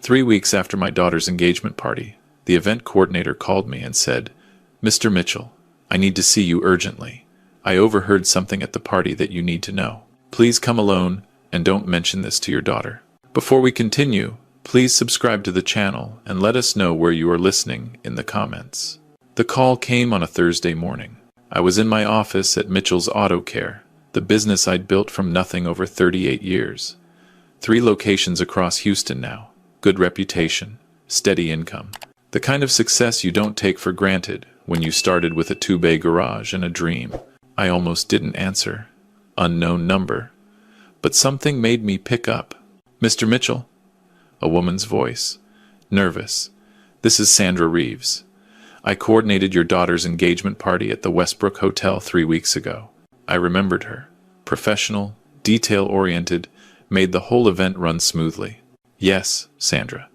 3 weeks after my daughter's engagement party, the event coordinator called me and said, "Mr. Mitchell, I need to see you urgently. I overheard something at the party that you need to know. Please come alone and don't mention this to your daughter." Before we continue, please subscribe to the channel and let us know where you are listening in the comments. The call came on a Thursday morning. I was in my office at Mitchell's Auto Care, the business I'd built from nothing over 38 years. 3 locations across Houston now, good reputation, steady income. The kind of success you don't take for granted when you started with a 2-bay garage and a dream. I almost didn't answer. Unknown number. But something made me pick up. "Mr. Mitchell?" A woman's voice. Nervous. "This is Sandra Reeves. I coordinated your daughter's engagement party at the Westbrook Hotel 3 weeks ago." I remembered her. Professional, detail-oriented, made the whole event run smoothly. "Yes, Sandra.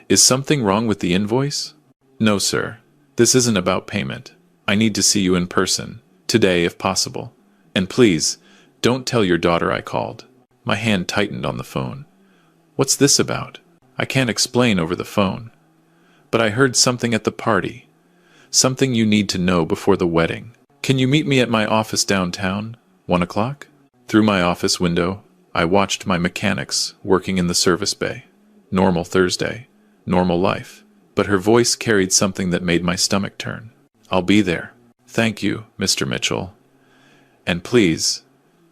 Is something wrong with the invoice?" "No, sir. This isn't about payment. I need to see you in person, today if possible. And please, don't tell your daughter I called." My hand tightened on the phone. "What's this about?" "I can't explain over the phone. But I heard something at the party. Something you need to know before the wedding. Can you meet me at my office downtown, 1 o'clock? Through my office window, I watched my mechanics working in the service bay. Normal Thursday. Normal life. But her voice carried something that made my stomach turn. "I'll be there." "Thank you, Mr. Mitchell. And please,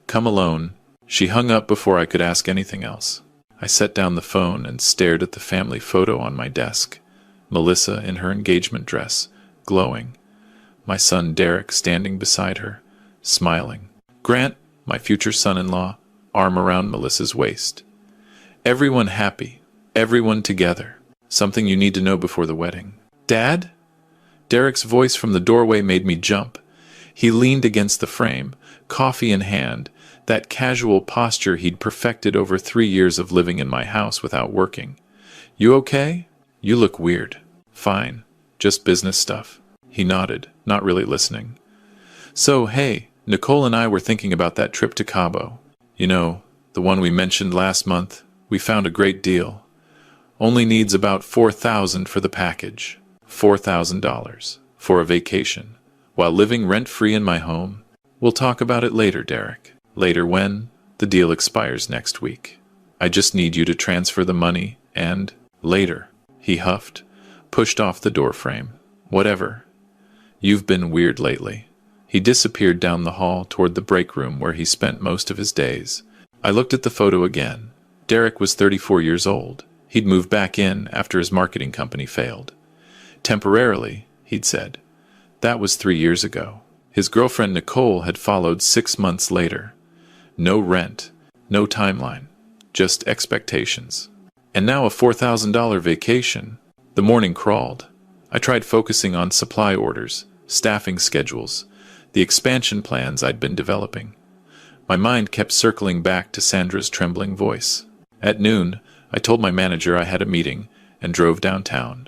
come alone." She hung up before I could ask anything else. I set down the phone and stared at the family photo on my desk. Melissa in her engagement dress, glowing. My son Derek standing beside her, smiling. Grant, my future son-in-law, arm around Melissa's waist. Everyone happy, everyone together. "Something you need to know before the wedding." "Dad?" Derek's voice from the doorway made me jump. He leaned against the frame, coffee in hand, that casual posture he'd perfected over 3 years of living in my house without working. "You okay? You look weird." "Fine. Just business stuff." He nodded, not really listening. "So, hey, Nicole and I were thinking about that trip to Cabo. You know, the one we mentioned last month. We found a great deal. Only needs about $4,000 for the package. $4,000 for a vacation, while living rent-free in my home. We'll talk about it later, Derek." "Later when?" "The deal expires next week. I just need you to transfer the money and—" "Later," he huffed, pushed off the doorframe. "Whatever. You've been weird lately." He disappeared down the hall toward the break room where he spent most of his days. I looked at the photo again. Derek was 34 years old. He'd moved back in after his marketing company failed. Temporarily, he'd said. That was 3 years ago. His girlfriend Nicole had followed 6 months later. No rent, no timeline, just expectations. And now a $4,000 vacation. The morning crawled. I tried focusing on supply orders, staffing schedules, the expansion plans I'd been developing. My mind kept circling back to Sandra's trembling voice. At noon, I told my manager I had a meeting and drove downtown.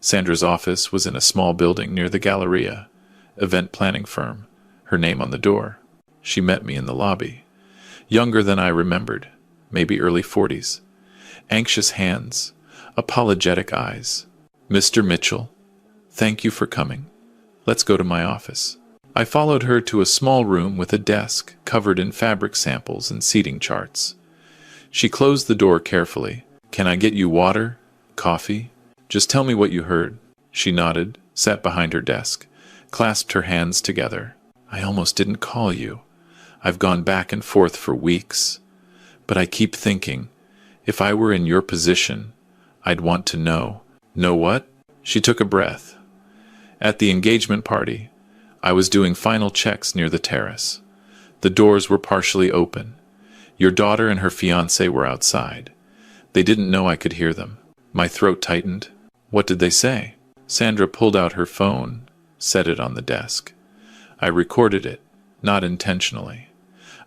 Sandra's office was in a small building near the Galleria, event planning firm, her name on the door. She met me in the lobby. Younger than I remembered, maybe early 40s. Anxious hands, apologetic eyes. "Mr. Mitchell, thank you for coming. Let's go to my office." I followed her to a small room with a desk covered in fabric samples and seating charts. She closed the door carefully. "Can I get you water? Coffee? Just tell me what you heard." She nodded, sat behind her desk, clasped her hands together. "I almost didn't call you. I've gone back and forth for weeks. But I keep thinking, if I were in your position, I'd want to know." "Know what?" She took a breath. At the engagement party, I was doing final checks near the terrace. The doors were partially open. Your daughter and her fiancé were outside. They didn't know I could hear them. My throat tightened. "What did they say?" Sandra pulled out her phone, set it on the desk. I recorded it, not intentionally.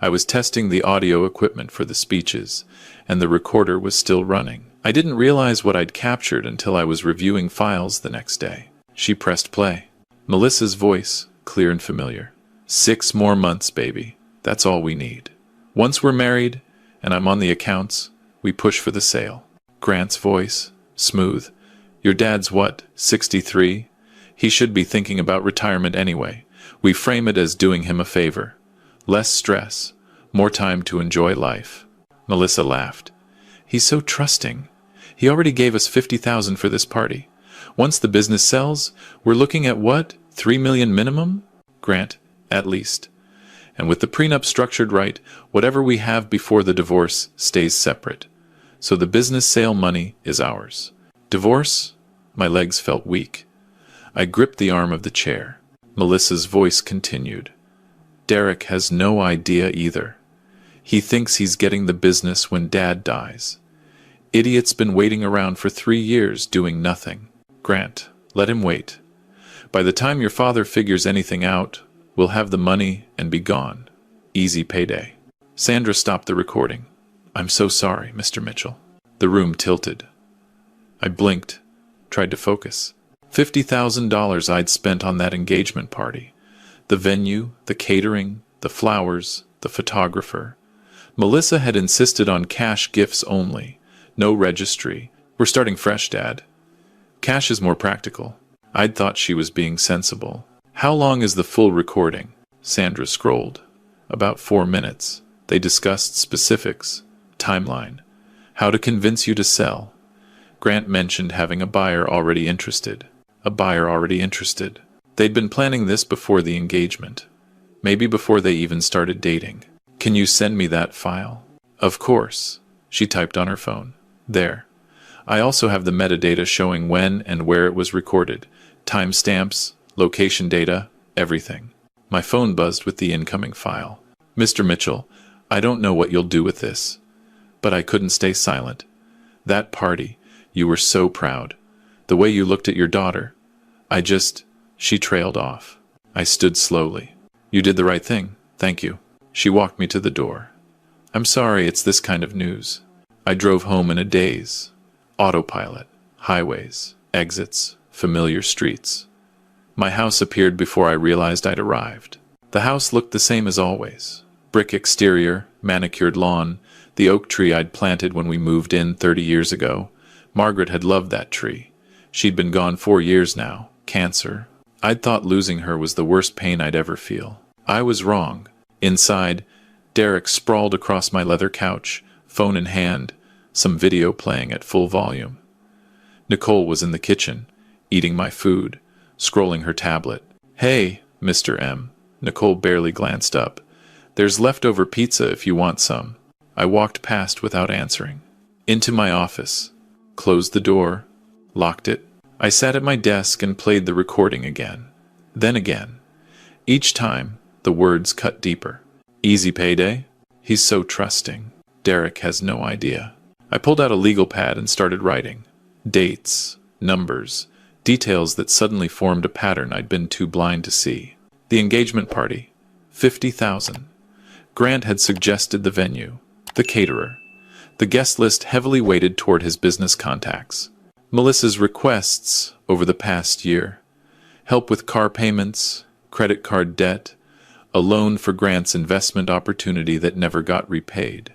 I was testing the audio equipment for the speeches, and the recorder was still running. I didn't realize what I'd captured until I was reviewing files the next day. She pressed play. Melissa's voice, clear and familiar. 6 more months, baby. That's all we need. Once we're married, and I'm on the accounts, we push for the sale. Grant's voice, Smooth. Your dad's what, 63? He should be thinking about retirement anyway. We frame it as doing him a favor. Less stress, more time to enjoy life. Melissa laughed. He's so trusting. He already gave us $50,000 for this party. Once the business sells, we're looking at what, $3 million minimum? Grant, at least. And with the prenup structured right, whatever we have before the divorce stays separate. So the business sale money is ours. Divorce? My legs felt weak. I gripped the arm of the chair. Melissa's voice continued. Derek has no idea either. He thinks he's getting the business when Dad dies. Idiot's been waiting around for 3 years doing nothing. Grant, let him wait. By the time your father figures anything out, we'll have the money and be gone. Easy payday. Sandra stopped the recording. I'm so sorry, Mr. Mitchell. The room tilted. I blinked, tried to focus. $50,000 I'd spent on that engagement party. The venue, the catering, the flowers, the photographer. Melissa had insisted on cash gifts only. No registry. We're starting fresh, Dad. Cash is more practical. I'd thought she was being sensible. How long is the full recording? Sandra scrolled. About 4 minutes. They discussed specifics, timeline, how to convince you to sell. Grant mentioned having a buyer already interested. A buyer already interested. They'd been planning this before the engagement. Maybe before they even started dating. Can you send me that file? Of course. She typed on her phone. There. I also have the metadata showing when and where it was recorded. Timestamps, location data, everything. My phone buzzed with the incoming file. Mr. Mitchell, I don't know what you'll do with this. But I couldn't stay silent. That party, you were so proud. The way you looked at your daughter. She trailed off. I stood slowly. You did the right thing, thank you. She walked me to the door. I'm sorry it's this kind of news. I drove home in a daze. Autopilot, highways, exits, familiar streets. My house appeared before I realized I'd arrived. The house looked the same as always. Brick exterior, manicured lawn, the oak tree I'd planted when we moved in 30 years ago. Margaret had loved that tree. She'd been gone 4 years now. Cancer. I'd thought losing her was the worst pain I'd ever feel. I was wrong. Inside, Derek sprawled across my leather couch, phone in hand, some video playing at full volume. Nicole was in the kitchen, eating my food, scrolling her tablet. Hey, Mr. M. Nicole barely glanced up. There's leftover pizza if you want some. I walked past without answering. Into my office. Closed the door. Locked it. I sat at my desk and played the recording again. Then again. Each time, the words cut deeper. Easy payday? He's so trusting. Derek has no idea. I pulled out a legal pad and started writing. Dates, numbers, details that suddenly formed a pattern I'd been too blind to see. The engagement party. 50,000. Grant had suggested the venue. The caterer. The guest list heavily weighted toward his business contacts. Melissa's requests over the past year. Help with car payments, credit card debt, a loan for Grant's investment opportunity that never got repaid.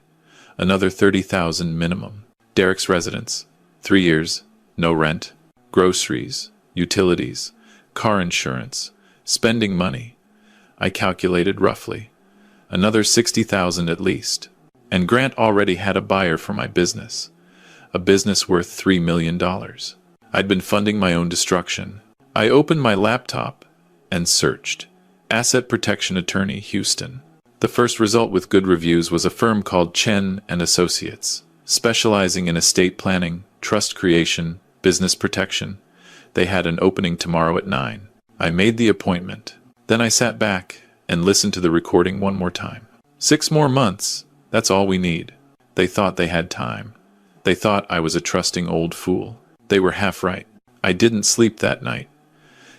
Another 30,000 minimum. Derek's residence. 3 years, no rent, groceries, utilities, car insurance, spending money. I calculated roughly. Another 60,000 at least. And Grant already had a buyer for my business. A business worth $3 million. I'd been funding my own destruction. I opened my laptop and searched. Asset Protection Attorney, Houston. The first result with good reviews was a firm called Chen and Associates, specializing in estate planning, trust creation, business protection. They had an opening tomorrow at 9. I made the appointment. Then I sat back and listened to the recording one more time. 6 more months. That's all we need. They thought they had time. They thought I was a trusting old fool. They were half right. I didn't sleep that night.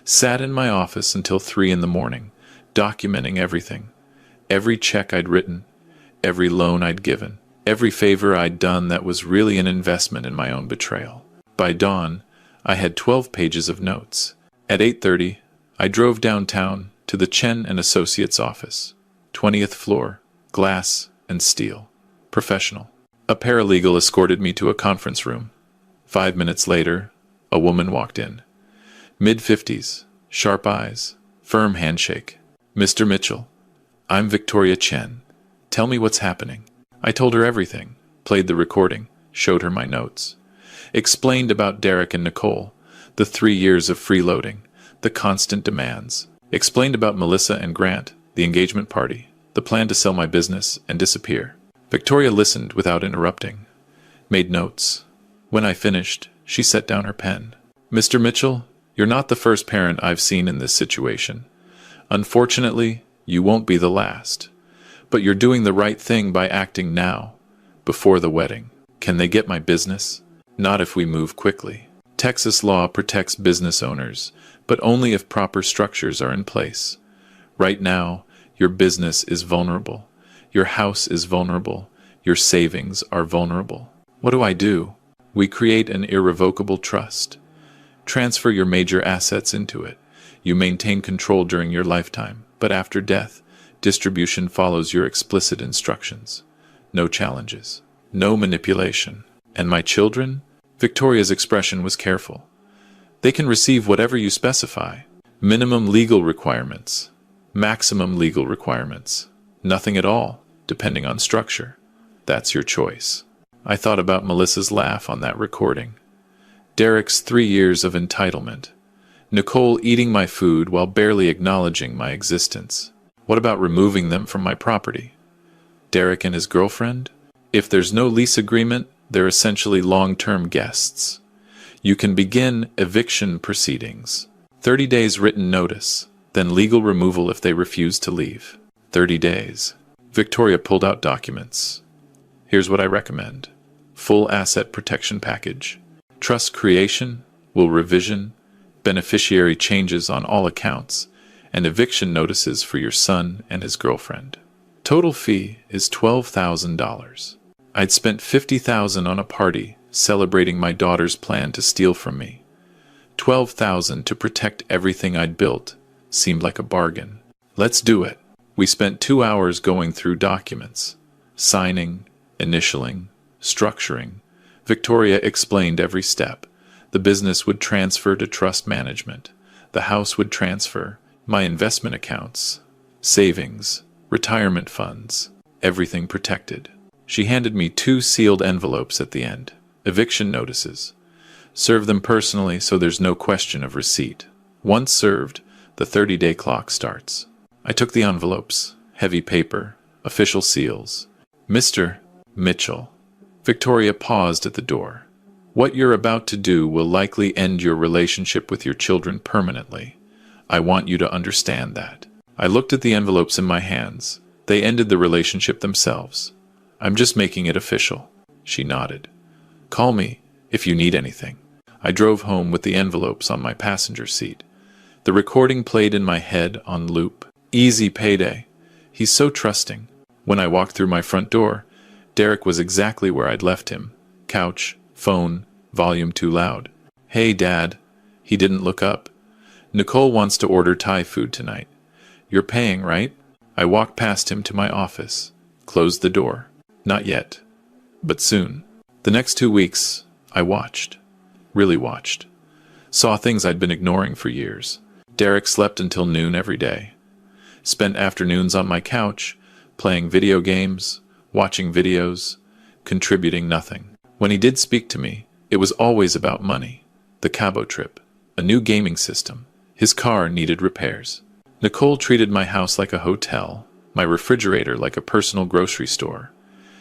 Sat in my office until 3 in the morning, documenting everything. Every check I'd written, every loan I'd given, every favor I'd done that was really an investment in my own betrayal. By dawn, I had 12 pages of notes. At 8:30, I drove downtown to the Chen and Associates office. 20th floor, glass and steel. Professional. A paralegal escorted me to a conference room. 5 minutes later, a woman walked in. Mid-50s, sharp eyes, firm handshake. Mr. Mitchell, I'm Victoria Chen. Tell me what's happening. I told her everything, played the recording, showed her my notes. Explained about Derek and Nicole, the 3 years of freeloading, the constant demands. Explained about Melissa and Grant, the engagement party, the plan to sell my business and disappear. Victoria listened without interrupting. Made notes. When I finished, she set down her pen. Mr. Mitchell, you're not the first parent I've seen in this situation. Unfortunately, you won't be the last. But you're doing the right thing by acting now, before the wedding. Can they get my business? Not if we move quickly. Texas law protects business owners, but only if proper structures are in place. Right now, your business is vulnerable. Your house is vulnerable. Your savings are vulnerable. What do? We create an irrevocable trust. Transfer your major assets into it. You maintain control during your lifetime, but after death, distribution follows your explicit instructions. No challenges. No manipulation. And my children? Victoria's expression was careful. They can receive whatever you specify. Minimum legal requirements. Maximum legal requirements. Nothing at all, depending on structure. That's your choice. I thought about Melissa's laugh on that recording. Derek's 3 years of entitlement. Nicole eating my food while barely acknowledging my existence. What about removing them from my property? Derek and his girlfriend? If there's no lease agreement, they're essentially long-term guests. You can begin eviction proceedings. 30 days written notice, then legal removal if they refuse to leave. 30 days. Victoria pulled out documents. Here's what I recommend. Full asset protection package. Trust creation, will revision, beneficiary changes on all accounts, and eviction notices for your son and his girlfriend. Total fee is $12,000. I'd spent $50,000 on a party celebrating my daughter's plan to steal from me. $12,000 to protect everything I'd built seemed like a bargain. Let's do it. We spent 2 hours going through documents, signing, initialing, structuring. Victoria explained every step. The business would transfer to trust management. The house would transfer. My investment accounts, savings, retirement funds, everything protected. She handed me 2 sealed envelopes at the end. Eviction notices. Serve them personally so there's no question of receipt. Once served, the 30-day clock starts. I took the envelopes, heavy paper, official seals. Mr. Mitchell. Victoria paused at the door. What you're about to do will likely end your relationship with your children permanently. I want you to understand that. I looked at the envelopes in my hands. They ended the relationship themselves. I'm just making it official. She nodded. Call me if you need anything. I drove home with the envelopes on my passenger seat. The recording played in my head on loop. Easy payday. He's so trusting. When I walked through my front door, Derek was exactly where I'd left him. Couch, phone, volume too loud. Hey, Dad. He didn't look up. Nicole wants to order Thai food tonight. You're paying, right? I walked past him to my office. Closed the door. Not yet. But soon. The next 2 weeks, I watched. Really watched. Saw things I'd been ignoring for years. Derek slept until noon every day. Spent afternoons on my couch, playing video games, watching videos, contributing nothing. When he did speak to me, it was always about money. The Cabo trip. A new gaming system. His car needed repairs. Nicole treated my house like a hotel, my refrigerator like a personal grocery store.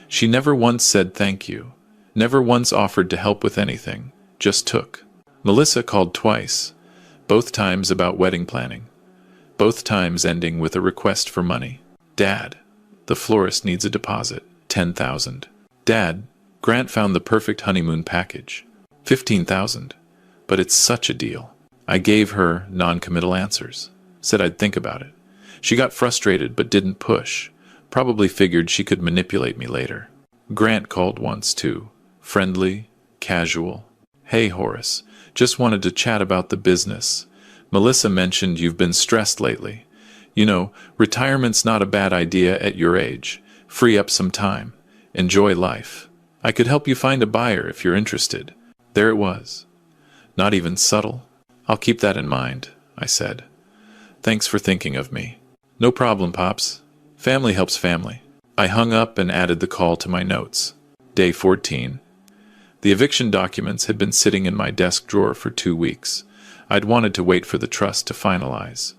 She never once said thank you. Never once offered to help with anything. Just took. Melissa called twice. Both times about wedding planning. Both times ending with a request for money. Dad, the florist needs a deposit. $10,000. Dad, Grant found the perfect honeymoon package. $15,000. But it's such a deal. I gave her non-committal answers. Said I'd think about it. She got frustrated but didn't push. Probably figured she could manipulate me later. Grant called once too. Friendly, casual. Hey Horace, just wanted to chat about the business. Melissa mentioned you've been stressed lately. You know, retirement's not a bad idea at your age. Free up some time. Enjoy life. I could help you find a buyer if you're interested. There it was. Not even subtle. I'll keep that in mind, I said. Thanks for thinking of me. No problem, Pops. Family helps family. I hung up and added the call to my notes. Day 14. The eviction documents had been sitting in my desk drawer for 2 weeks. I'd wanted to wait for the trust to finalize.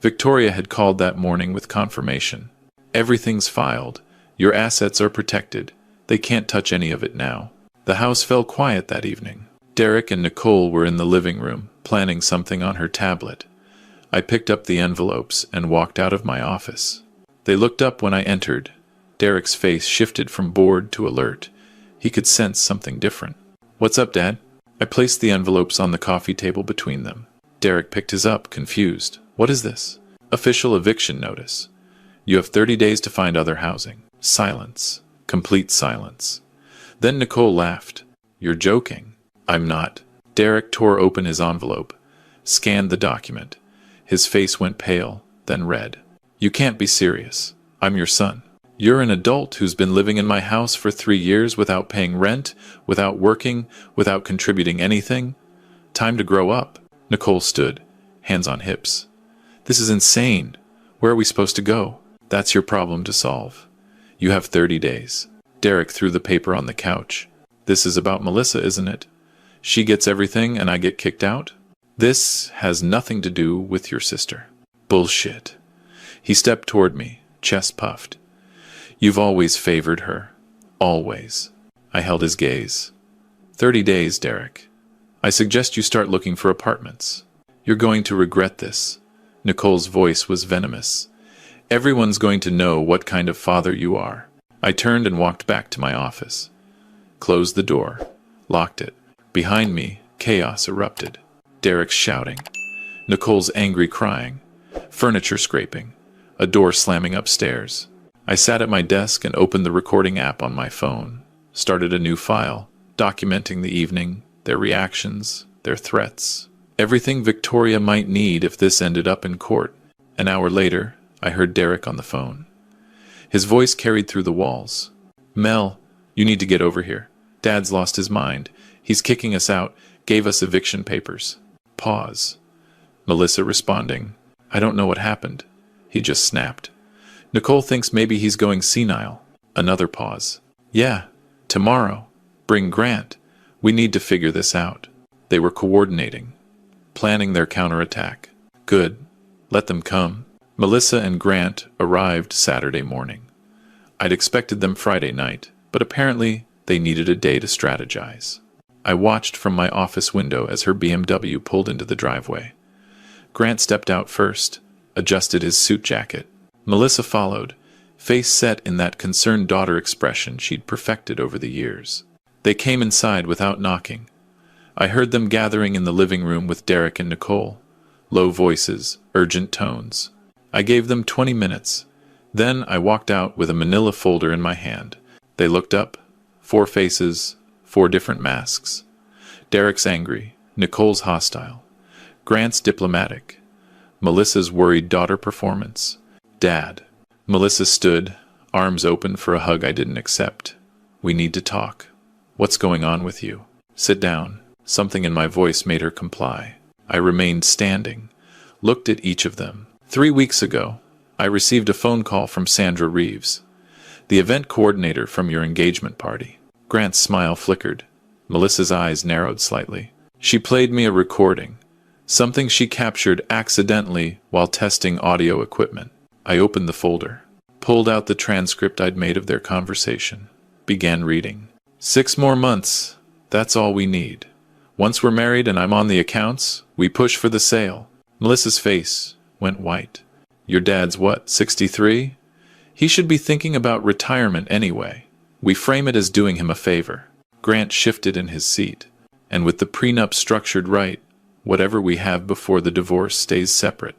Victoria had called that morning with confirmation. Everything's filed. Your assets are protected. They can't touch any of it now. The house fell quiet that evening. Derek and Nicole were in the living room, planning something on her tablet. I picked up the envelopes and walked out of my office. They looked up when I entered. Derek's face shifted from bored to alert. He could sense something different. "What's up, Dad?" I placed the envelopes on the coffee table between them. Derek picked his up, confused. "What is this?" "Official eviction notice. You have 30 days to find other housing." Silence. Complete silence. Then Nicole laughed. "You're joking." "I'm not." Derek tore open his envelope, scanned the document. His face went pale, then red. "You can't be serious. I'm your son. You're an adult who's been living in my house for 3 years without paying rent, without working, without contributing anything. Time to grow up." Nicole stood, hands on hips. "This is insane. Where are we supposed to go?" "That's your problem to solve. You have 30 days. Derek threw the paper on the couch. "This is about Melissa, isn't it? She gets everything and I get kicked out? This has nothing to do with your sister." "Bullshit." He stepped toward me, chest puffed. "You've always favored her. Always." I held his gaze. 30 days, Derek. I suggest you start looking for apartments. You're going to regret this." Nicole's voice was venomous. "Everyone's going to know what kind of father you are." I turned and walked back to my office. Closed the door. Locked it. Behind me, chaos erupted. Derek shouting. Nicole's angry crying. Furniture scraping. A door slamming upstairs. I sat at my desk and opened the recording app on my phone. Started a new file, documenting the evening, their reactions, their threats. Everything Victoria might need if this ended up in court. An hour later, I heard Derek on the phone. His voice carried through the walls. "Mel, you need to get over here. Dad's lost his mind. He's kicking us out, gave us eviction papers." Pause. Melissa responding. "I don't know what happened." He just snapped. "Nicole thinks maybe he's going senile." Another pause. "Yeah, tomorrow. Bring Grant. We need to figure this out." They were coordinating, planning their counterattack. Good. Let them come. Melissa and Grant arrived Saturday morning. I'd expected them Friday night, but apparently they needed a day to strategize. I watched from my office window as her BMW pulled into the driveway. Grant stepped out first, adjusted his suit jacket. Melissa followed, face set in that concerned daughter expression she'd perfected over the years. They came inside without knocking. I heard them gathering in the living room with Derek and Nicole. Low voices, urgent tones. I gave them 20 minutes. Then I walked out with a manila folder in my hand. They looked up. 4 faces, 4 different masks. Derek's angry, Nicole's hostile. Grant's diplomatic. Melissa's worried daughter performance. Dad. Melissa stood, arms open for a hug I didn't accept. "We need to talk." "What's going on with you?" "Sit down." Something in my voice made her comply. I remained standing, looked at each of them. 3 weeks ago, I received a phone call from Sandra Reeves, the event coordinator from your engagement party. Grant's smile flickered. Melissa's eyes narrowed slightly. "She played me a recording, something she captured accidentally while testing audio equipment." I opened the folder, pulled out the transcript I'd made of their conversation, began reading. 6 more months, that's all we need. Once we're married and I'm on the accounts, we push for the sale." Melissa's face went white. "Your dad's what, 63? He should be thinking about retirement anyway. We frame it as doing him a favor." Grant shifted in his seat. "And with the prenup structured right, whatever we have before the divorce stays separate.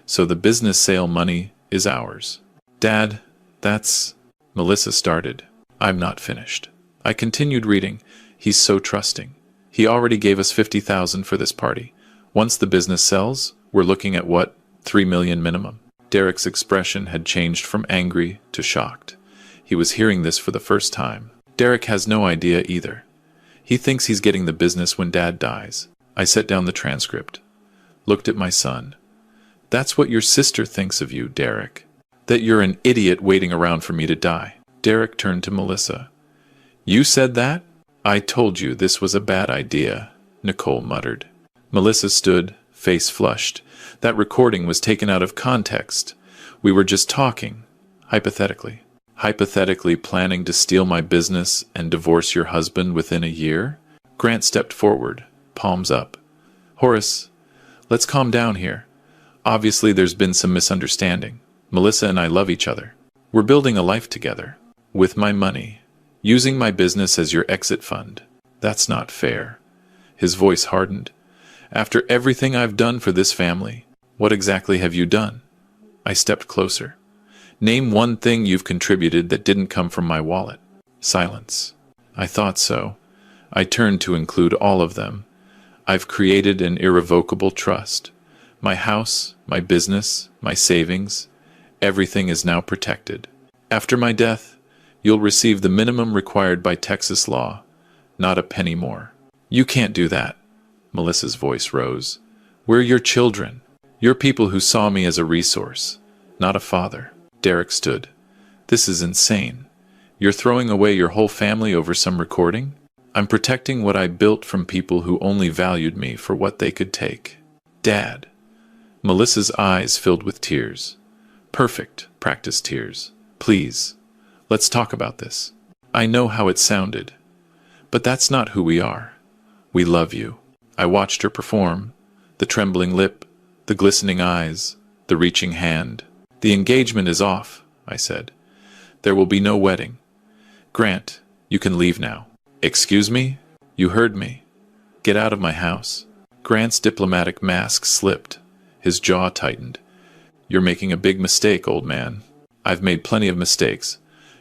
So the business sale money is ours." "Dad, that's..." Melissa started. I'm not finished. I continued reading. "He's so trusting. He already gave us $50,000 for this party. Once the business sells, we're looking at what, $3 million minimum." Derek's expression had changed from angry to shocked. He was hearing this for the first time. Derek has no idea either. He thinks he's getting the business when Dad dies. I set down the transcript. Looked at my son. That's what your sister thinks of you, Derek. That you're an idiot waiting around for me to die. Derek turned to Melissa. You said that? I told you this was a bad idea, Nicole muttered. Melissa stood, face flushed. That recording was taken out of context. We were just talking. Hypothetically. Hypothetically planning to steal my business and divorce your husband within a year? Grant stepped forward, palms up. Horace, let's calm down here. Obviously there's been some misunderstanding. Melissa and I love each other. We're building a life together. With my money. Using my business as your exit fund. That's not fair. His voice hardened. After everything I've done for this family, what exactly have you done? I stepped closer. Name one thing you've contributed that didn't come from my wallet. Silence. I thought so. I turned to include all of them. I've created an irrevocable trust. My house, my business, my savings, everything is now protected. After my death, you'll receive the minimum required by Texas law, not a penny more. You can't do that. Melissa's voice rose. We're your children. You're people who saw me as a resource, not a father. Derek stood. This is insane. You're throwing away your whole family over some recording? I'm protecting what I built from people who only valued me for what they could take. Dad. Melissa's eyes filled with tears. Perfect, practice tears. Please. Let's talk about this. I know how it sounded, but that's not who we are. We love you. I watched her perform, the trembling lip, the glistening eyes, the reaching hand. The engagement is off, I said. There will be no wedding. Grant, you can leave now. Excuse me? You heard me. Get out of my house. Grant's diplomatic mask slipped. His jaw tightened. You're making a big mistake, old man. I've made plenty of mistakes.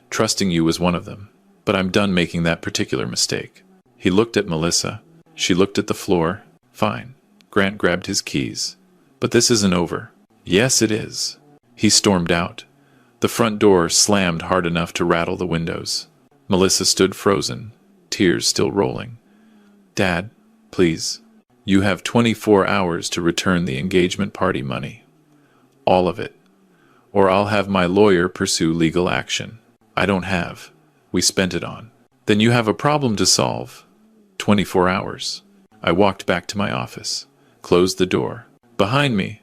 Trusting you was one of them, but I'm done making that particular mistake. He looked at Melissa. She looked at the floor. Fine. Grant grabbed his keys. But this isn't over. Yes, it is. He stormed out. The front door slammed hard enough to rattle the windows. Melissa stood frozen, tears still rolling. Dad, please. You have 24 hours to return the engagement party money. All of it. Or I'll have my lawyer pursue legal action. I don't have. We spent it on. Then you have a problem to solve. 24 hours. I walked back to my office, closed the door. Behind me,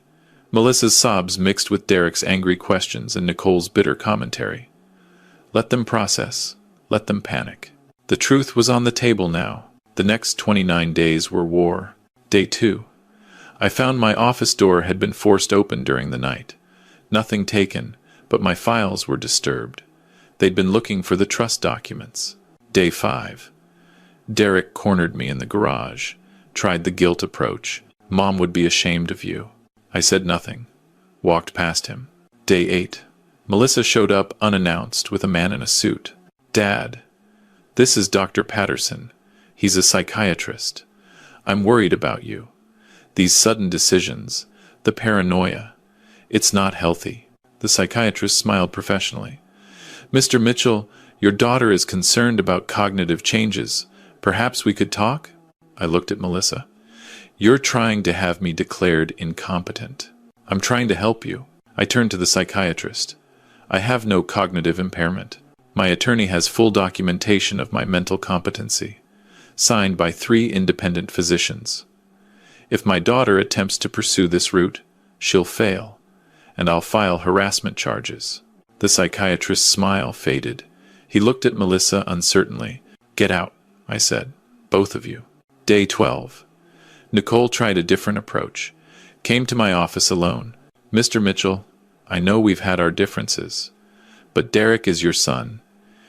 Melissa's sobs mixed with Derek's angry questions and Nicole's bitter commentary. Let them process. Let them panic. The truth was on the table now. The next 29 days were war. Day 2. I found my office door had been forced open during the night. Nothing taken, but my files were disturbed. They'd been looking for the trust documents. Day 5. Derek cornered me in the garage, tried the guilt approach. Mom would be ashamed of you. I said nothing, walked past him. Day 8. Melissa showed up unannounced with a man in a suit. Dad, this is Dr. Patterson. He's a psychiatrist. I'm worried about you. These sudden decisions, the paranoia. It's not healthy. The psychiatrist smiled professionally. Mr. Mitchell, your daughter is concerned about cognitive changes. Perhaps we could talk? I looked at Melissa. You're trying to have me declared incompetent. I'm trying to help you. I turned to the psychiatrist. I have no cognitive impairment. My attorney has full documentation of my mental competency, signed by 3 independent physicians. If my daughter attempts to pursue this route, she'll fail, and I'll file harassment charges. The psychiatrist's smile faded. He looked at Melissa uncertainly. Get out, I said. Both of you. Day 12. Nicole tried a different approach. Came to my office alone. Mr. Mitchell, I know we've had our differences, but Derek is your son.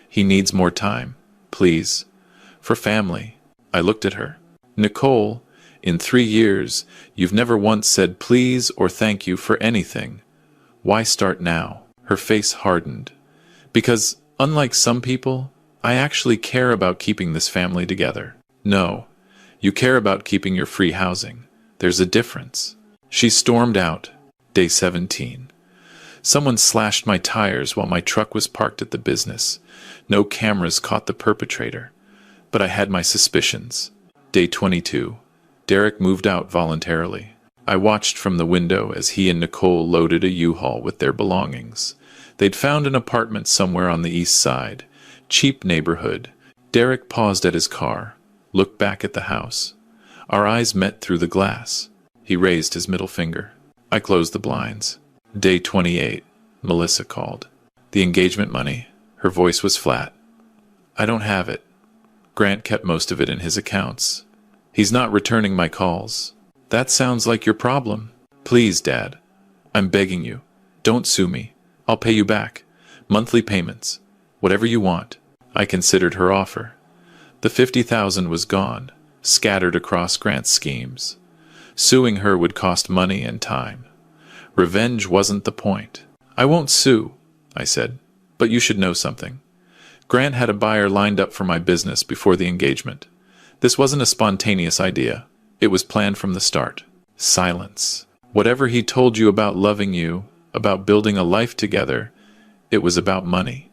He needs more time. Please. For family. I looked at her. Nicole, in 3 years, you've never once said please or thank you for anything. Why start now? Her face hardened. Because, unlike some people, I actually care about keeping this family together. No, you care about keeping your free housing. There's a difference. She stormed out. Day 17. Someone slashed my tires while my truck was parked at the business. No cameras caught the perpetrator. but I had my suspicions. Day 22. Derek moved out voluntarily. I watched from the window as he and Nicole loaded a U-Haul with their belongings. They'd found an apartment somewhere on the east side. Cheap neighborhood. Derek paused at his car, looked back at the house. Our eyes met through the glass. He raised his middle finger. I closed the blinds. Day 28. Melissa called. The engagement money. Her voice was flat. I don't have it. Grant kept most of it in his accounts. He's not returning my calls. That sounds like your problem. Please, Dad. I'm begging you. Don't sue me. I'll pay you back. Monthly payments. Whatever you want. I considered her offer. The $50,000 was gone, scattered across Grant's schemes. Suing her would cost money and time. Revenge wasn't the point. I won't sue, I said, but you should know something. Grant had a buyer lined up for my business before the engagement. This wasn't a spontaneous idea. It was planned from the start. Silence. Whatever he told you about loving you, about building a life together, it was about money.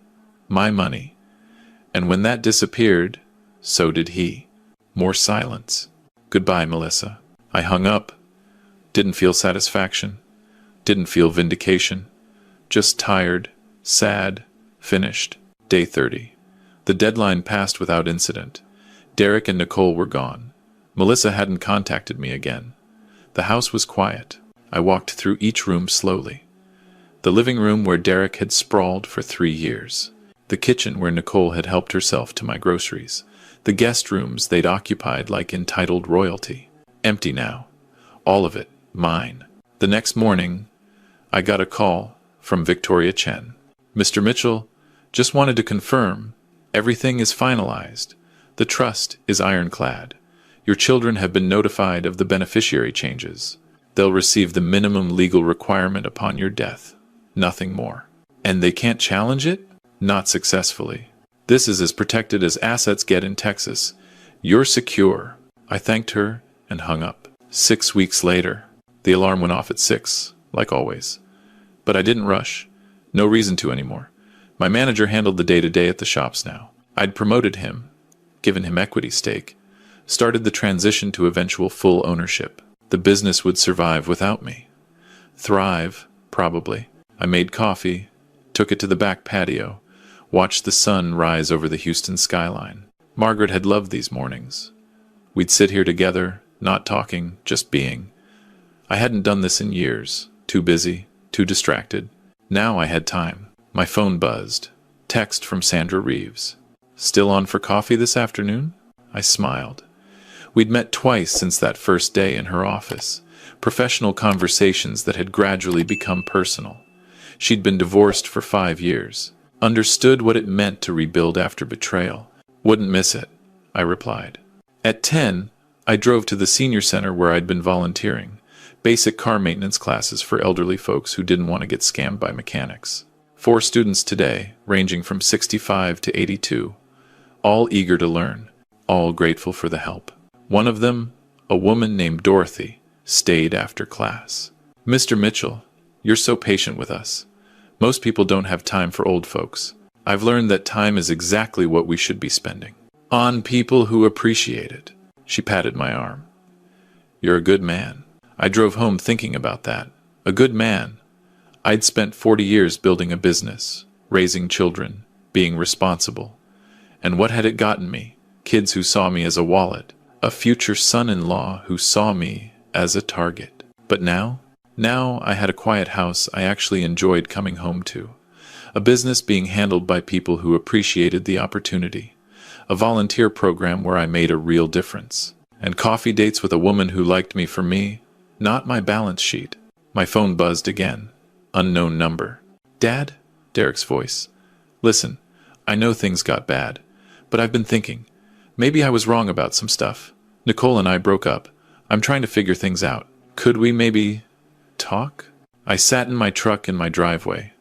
My money. And when that disappeared, so did he. More silence. Goodbye, Melissa. I hung up. Didn't feel satisfaction. Didn't feel vindication. Just tired, sad, finished. Day 30. The deadline passed without incident. Derek and Nicole were gone. Melissa hadn't contacted me again. The house was quiet. I walked through each room slowly. The living room where Derek had sprawled for 3 years. The kitchen where Nicole had helped herself to my groceries. The guest rooms they'd occupied like entitled royalty. Empty now. All of it, mine. The next morning, I got a call from Victoria Chen. Mr. Mitchell, just wanted to confirm, everything is finalized. The trust is ironclad. Your children have been notified of the beneficiary changes. They'll receive the minimum legal requirement upon your death. Nothing more. And they can't challenge it? Not successfully. This is as protected as assets get in Texas. You're secure. I thanked her and hung up. 6 weeks later, the alarm went off at 6, like always. But I didn't rush. No reason to anymore. My manager handled the day-to-day at the shops now. I'd promoted him, given him equity stake, started the transition to eventual full ownership. The business would survive without me. Thrive, probably. I made coffee, took it to the back patio, watched the sun rise over the Houston skyline. Margaret had loved these mornings. We'd sit here together, not talking, just being. I hadn't done this in years. Too busy, too distracted. Now I had time. My phone buzzed. Text from Sandra Reeves. Still on for coffee this afternoon? I smiled. We'd met twice since that first day in her office. Professional conversations that had gradually become personal. She'd been divorced for 5 years. Understood what it meant to rebuild after betrayal. Wouldn't miss it, I replied. At 10, I drove to the senior center where I'd been volunteering. Basic car maintenance classes for elderly folks who didn't want to get scammed by mechanics. 4 students today, ranging from 65 to 82. All eager to learn, all grateful for the help. One of them, a woman named Dorothy, stayed after class. Mr. Mitchell, you're so patient with us. Most people don't have time for old folks. I've learned that time is exactly what we should be spending. On people who appreciate it. She patted my arm. You're a good man. I drove home thinking about that. A good man. I'd spent 40 years building a business, raising children, being responsible. And what had it gotten me? Kids who saw me as a wallet. A future son-in-law who saw me as a target. But now I had a quiet house I actually enjoyed coming home to. A business being handled by people who appreciated the opportunity. A volunteer program where I made a real difference. And coffee dates with a woman who liked me for me, not my balance sheet. My phone buzzed again. Unknown number. Dad? Derek's voice. Listen, I know things got bad, but I've been thinking. Maybe I was wrong about some stuff. Nicole and I broke up. I'm trying to figure things out. Could we maybe talk? I sat in my truck in my driveway,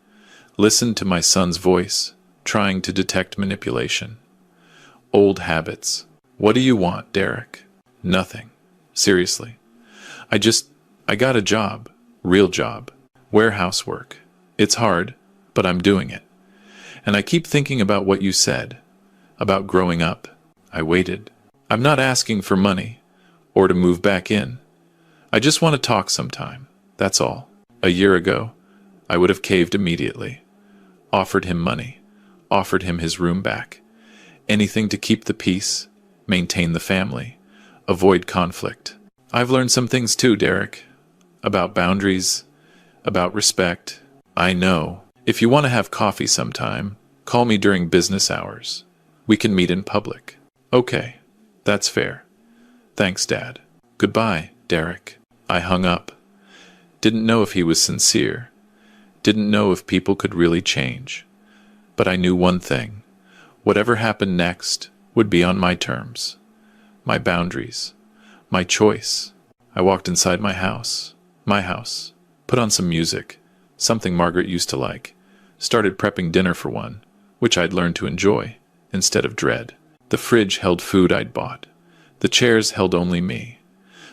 listened to my son's voice, trying to detect manipulation. Old habits. What do you want, Derek? Nothing. Seriously. I got a job. Real job. Warehouse work. It's hard, but I'm doing it. And I keep thinking about what you said. About growing up. I waited. I'm not asking for money, or to move back in. I just want to talk sometime, that's all. A year ago, I would have caved immediately. Offered him money, offered him his room back. Anything to keep the peace, maintain the family, avoid conflict. I've learned some things too, Derek. About boundaries, about respect. I know. If you want to have coffee sometime, call me during business hours. We can meet in public. Okay, that's fair. Thanks, Dad. Goodbye, Derek. I hung up. Didn't know if he was sincere. Didn't know if people could really change. But I knew one thing. Whatever happened next would be on my terms. My boundaries. My choice. I walked inside my house. Put on some music. Something Margaret used to like. Started prepping dinner for one, which I'd learned to enjoy, instead of dread. The fridge held food I'd bought. The chairs held only me.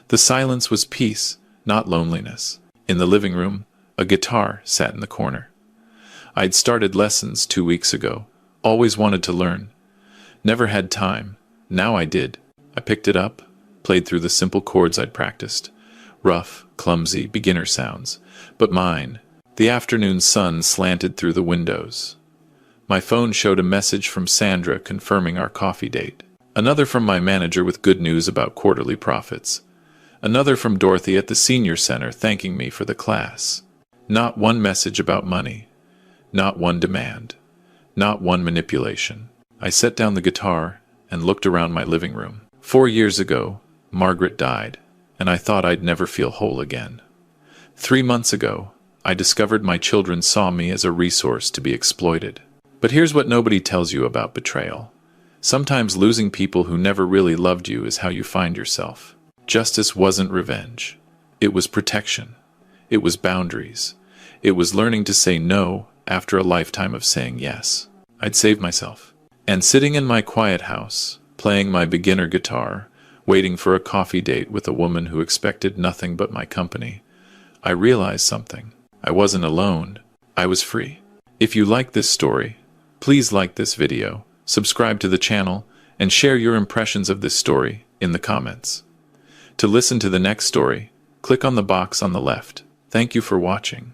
The silence was peace, not loneliness. In the living room, a guitar sat in the corner. I'd started lessons 2 weeks ago. Always wanted to learn. Never had time. Now I did. I picked it up, played through the simple chords I'd practiced. Rough, clumsy, beginner sounds. But mine. The afternoon sun slanted through the windows. My phone showed a message from Sandra confirming our coffee date. Another from my manager with good news about quarterly profits. Another from Dorothy at the senior center thanking me for the class. Not one message about money. Not one demand. Not one manipulation. I set down the guitar and looked around my living room. 4 years ago, Margaret died, and I thought I'd never feel whole again. 3 months ago, I discovered my children saw me as a resource to be exploited. But here's what nobody tells you about betrayal. Sometimes losing people who never really loved you is how you find yourself. Justice wasn't revenge. It was protection. It was boundaries. It was learning to say no after a lifetime of saying yes. I'd saved myself. And sitting in my quiet house, playing my beginner guitar, waiting for a coffee date with a woman who expected nothing but my company, I realized something. I wasn't alone. I was free. If you like this story, please like this video, subscribe to the channel, and share your impressions of this story in the comments. To listen to the next story, click on the box on the left. Thank you for watching.